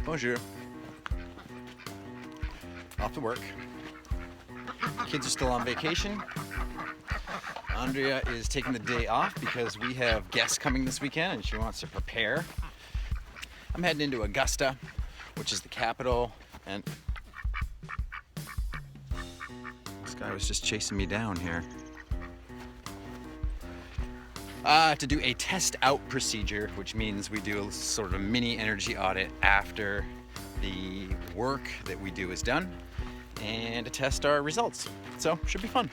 Bonjour. Off to work. Kids are still on vacation. Andrea is taking the day off because we have guests coming this weekend and she wants to prepare. I'm heading into Augusta, which is the capital, and this guy was just chasing me down here. To do a test out procedure, which means we do a sort of a mini energy audit after the work that we do is done and to test our results. So, should be fun.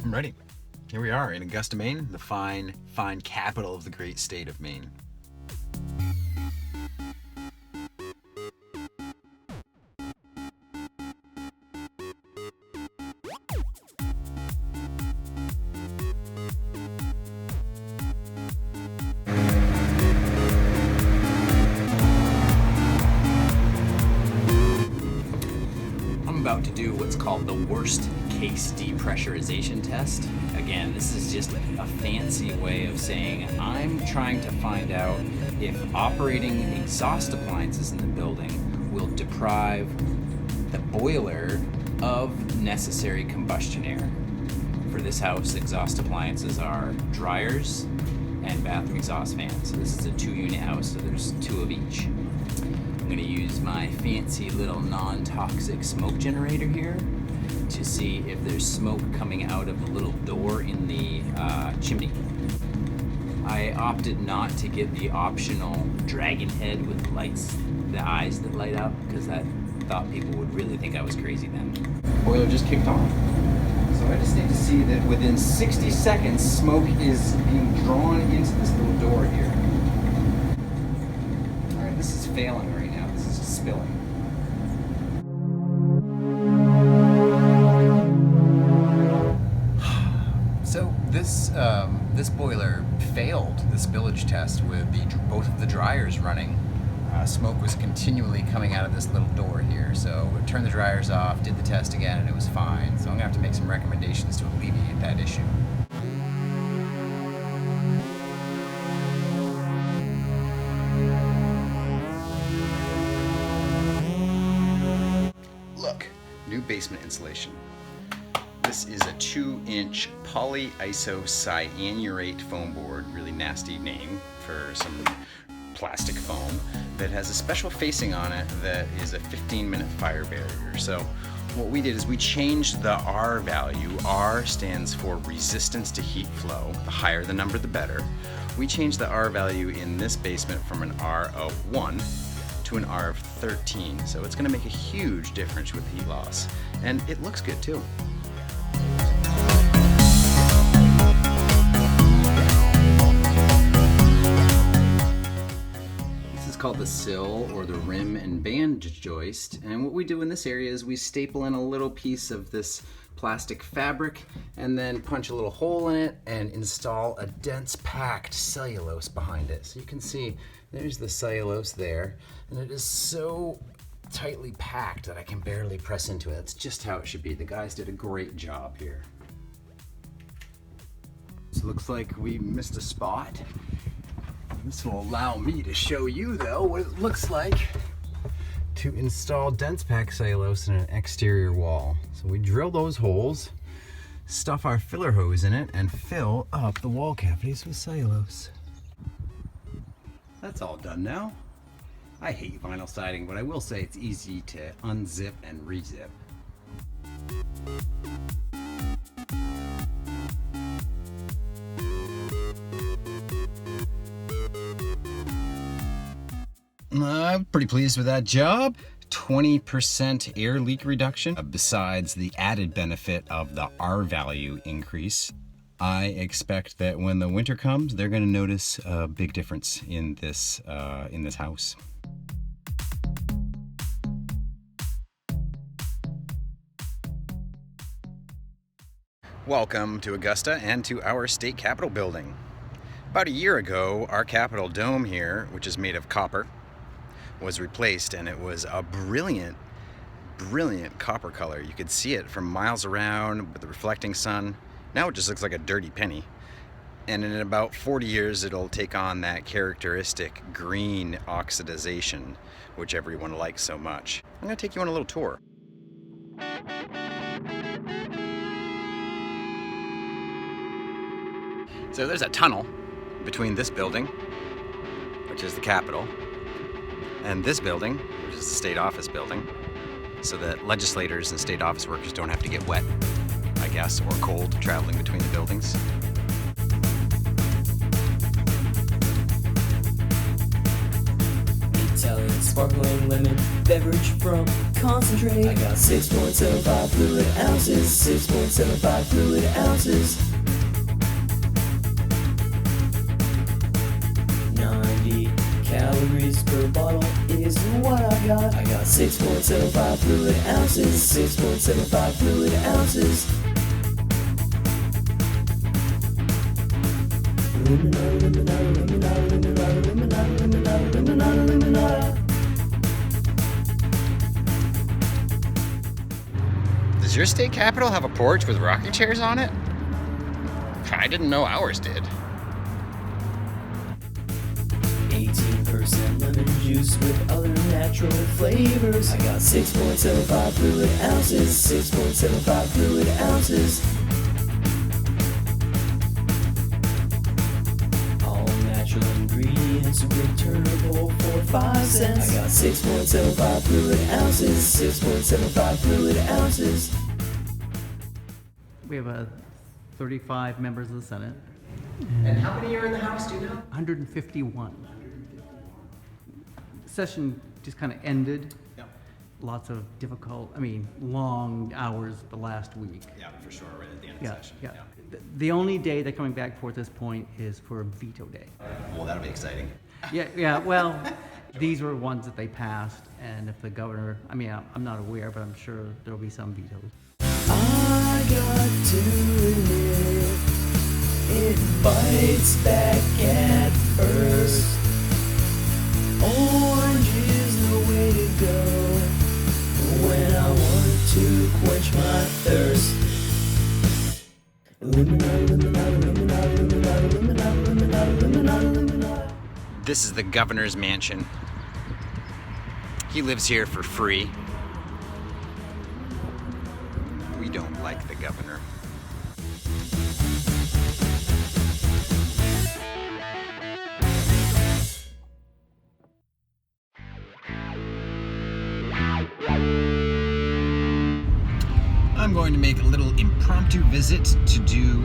I'm ready. Here we are in Augusta, Maine, the fine capital of the great state of Maine. I'm about to do what's called the worst case depressurization test. Again, this is just a fancy way of saying I'm trying to find out if operating exhaust appliances in the building will deprive the boiler of necessary combustion air. For this house, exhaust appliances are dryers and bathroom exhaust fans. So this is a 2-unit house, so there's 2 of each. I'm going to use my fancy little non-toxic smoke generator here to see if there's smoke coming out of the little door in the chimney. I opted not to get the optional dragon head with lights, the eyes that light up, because I thought people would really think I was crazy then. Boiler just kicked on. So I just need to see that within 60 seconds smoke is being drawn into this little door here. Alright, this is failing right now. This is just spilling. So this boiler failed the spillage test with both of the dryers running. Smoke was continually coming out of this little door here. So we turned the dryers off, did the test again, and it was fine. So I'm gonna have to make some recommendations to alleviate that issue. Look, new basement insulation. This is a 2-inch polyisocyanurate foam board, really nasty name for some plastic foam, that has a special facing on it that is a 15-minute fire barrier. So what we did is we changed the R value. R stands for resistance to heat flow. The higher the number, the better. We changed the R value in this basement from an R of 1 to an R of 13. So it's going to make a huge difference with heat loss. And it looks good too. Called the sill or the rim and band joist, and what we do in this area is we staple in a little piece of this plastic fabric and then punch a little hole in it and install a dense packed cellulose behind it. So you can see there's the cellulose there, and it is so tightly packed that I can barely press into it. That's just how it should be. The guys did a great job here. So it looks like we missed a spot. This will allow me to show you, though, what it looks like to install dense pack cellulose in an exterior wall. So we drill those holes, stuff our filler hose in it, and fill up the wall cavities with cellulose. That's all done now. I hate vinyl siding, but I will say it's easy to unzip and rezip. I'm pretty pleased with that job. 20% air leak reduction, besides the added benefit of the R value increase. I expect that when the winter comes, they're going to notice a big difference in this house. Welcome to Augusta and to our state capitol building. About a year ago, our Capitol dome here, which is made of copper, was replaced, and it was a brilliant copper color. You could see it from miles around with the reflecting sun. Now it just looks like a dirty penny. And in about 40 years, it'll take on that characteristic green oxidization, which everyone likes so much. I'm gonna take you on a little tour. So there's a tunnel between this building, which is the Capitol, and this building, which is the state office building, so that legislators and state office workers don't have to get wet, I guess, or cold traveling between the buildings. Italian sparkling lemon beverage from Concentrate. I got 6.75 fluid ounces, 6.75 fluid ounces. 90 calories per bottle is what I got. I got 6.75 fluid ounces, 6.75 fluid ounces. Does your state capitol have a porch with rocking chairs on it? I didn't know ours did. 18% lemon juice with other natural flavors. I got 6.75 fluid ounces, 6.75 fluid ounces. All natural ingredients returnable for 5 cents. I got 6.75 fluid ounces, 6.75 fluid ounces. We have 35 members of the Senate. And how many are in the House, do you know? 151. Session just kind of ended. Yep. Lots of long hours the last week. Yeah, for sure, right at the end of Yeah, the session. yeah. The only day they're coming back for at this point is for veto day. Well, that'll be exciting. Yeah, well, these were ones that they passed, and if the governor, I'm not aware, but I'm sure there'll be some vetoes. I got to admit, it bites back at first. Orange is the way to go when I want to quench my thirst. This is the governor's mansion. He lives here for free. We don't like the governor. I'm going to make a little impromptu visit to do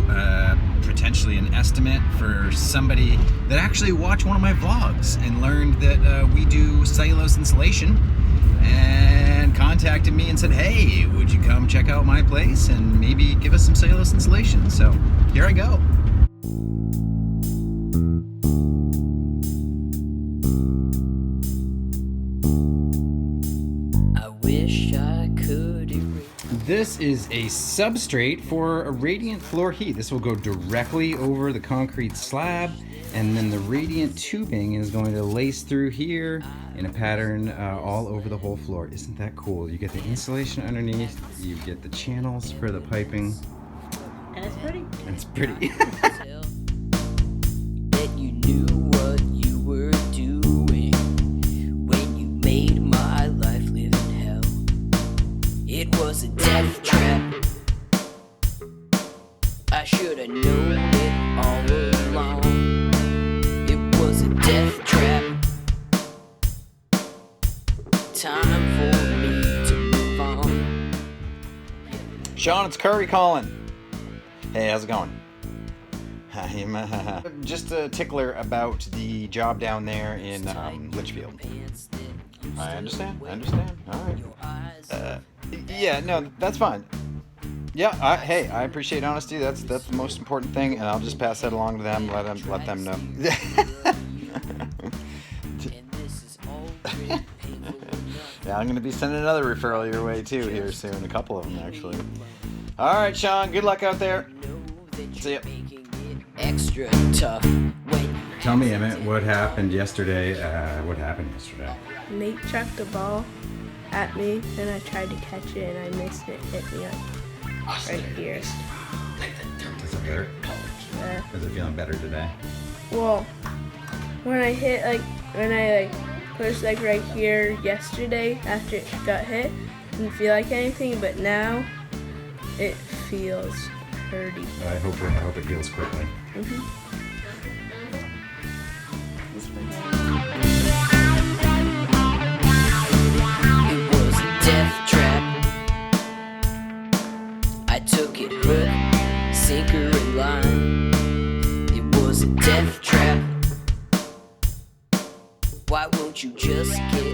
potentially an estimate for somebody that actually watched one of my vlogs and learned that we do cellulose insulation, and contacted me and said, hey, would you come check out my place and maybe give us some cellulose insulation? So here I go. I wish I could erase. This is a substrate for a radiant floor heat. This will go directly over the concrete slab, and then the radiant tubing is going to lace through here in a pattern all over the whole floor. Isn't that cool? You get the insulation underneath, you get the channels for the piping. And it's pretty. And it's pretty. That you knew what you were doing when you made my life It was a death trap. I should have known it all along. It was a death trap. Time for me to move on. Sean, it's Curry calling. Hey, how's it going? Just a tickler about the job down there in Litchfield. I understand. All right. Yeah, no, that's fine. Yeah, hey, I appreciate honesty. That's the most important thing, and I'll just pass that along to them. Let them know. Yeah, I'm gonna be sending another referral your way too here soon. A couple of them actually. All right, Sean. Good luck out there. See ya. Extra tough when Tell me, Emmett, what happened yesterday? Nate chucked the ball at me, and I tried to catch it, and I missed it. Hit me right here. Is it better? Is it feeling better today? Well, when I pushed right here yesterday after it got hit, didn't feel like anything, but now it feels hurty. I hope it heals quickly. it was a death trap. I took it hook, sinker, and line. It was a death trap. Why won't you just get